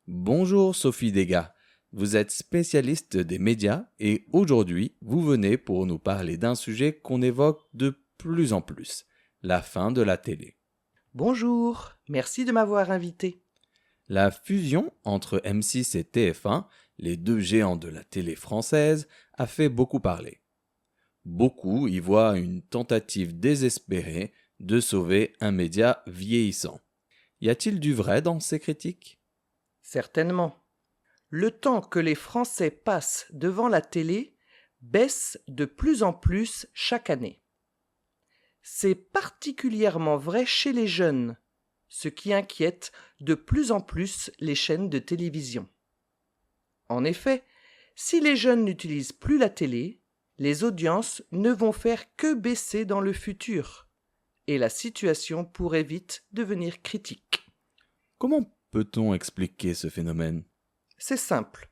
Bonjour Sophie Degas, vous êtes spécialiste des médias et aujourd'hui vous venez pour nous parler d'un sujet qu'on évoque de plus en plus, la fin de la télé. Bonjour, merci de m'avoir invité. La fusion entre M6 et TF1, les deux géants de la télé française, a fait beaucoup parler. Beaucoup y voient une tentative désespérée de sauver un média vieillissant. Y a-t-il du vrai dans ces critiques ? Certainement. Le temps que les Français passent devant la télé baisse de plus en plus chaque année. C'est particulièrement vrai chez les jeunes, ce qui inquiète de plus en plus les chaînes de télévision. En effet, si les jeunes n'utilisent plus la télé, les audiences ne vont faire que baisser dans le futur, et la situation pourrait vite devenir critique. Comment peut-on expliquer ce phénomène ? C'est simple.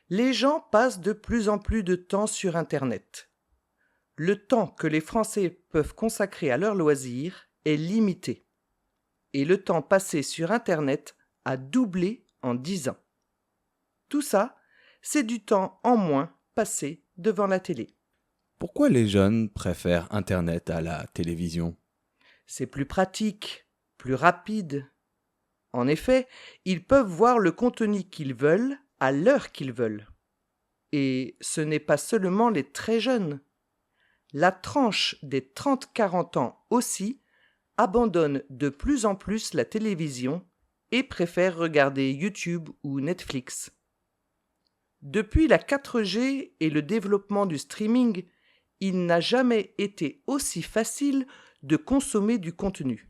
Les gens passent de plus en plus de temps sur Internet. Le temps que les Français peuvent consacrer à leurs loisirs est limité. Et le temps passé sur Internet a doublé en 10 ans. Tout ça, c'est du temps en moins passé devant la télé. Pourquoi les jeunes préfèrent Internet à la télévision ? C'est plus pratique, plus rapide. En effet, ils peuvent voir le contenu qu'ils veulent à l'heure qu'ils veulent. Et ce n'est pas seulement les très jeunes. La tranche des 30-40 ans aussi abandonne de plus en plus la télévision et préfère regarder YouTube ou Netflix. Depuis la 4G et le développement du streaming, il n'a jamais été aussi facile de consommer du contenu.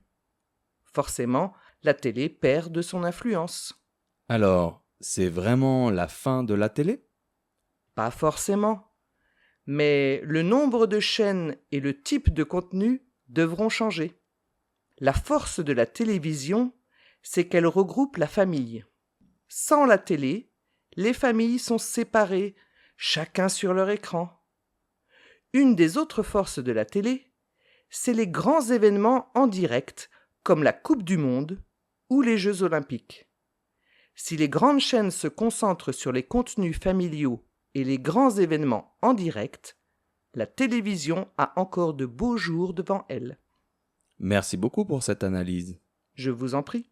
Forcément, la télé perd de son influence. Alors, c'est vraiment la fin de la télé ? Pas forcément. Mais le nombre de chaînes et le type de contenu devront changer. La force de la télévision, c'est qu'elle regroupe la famille. Sans la télé, les familles sont séparées, chacun sur leur écran. Une des autres forces de la télé, c'est les grands événements en direct, comme la Coupe du Monde ou les Jeux Olympiques. Si les grandes chaînes se concentrent sur les contenus familiaux et les grands événements en direct, la télévision a encore de beaux jours devant elle. Merci beaucoup pour cette analyse. Je vous en prie.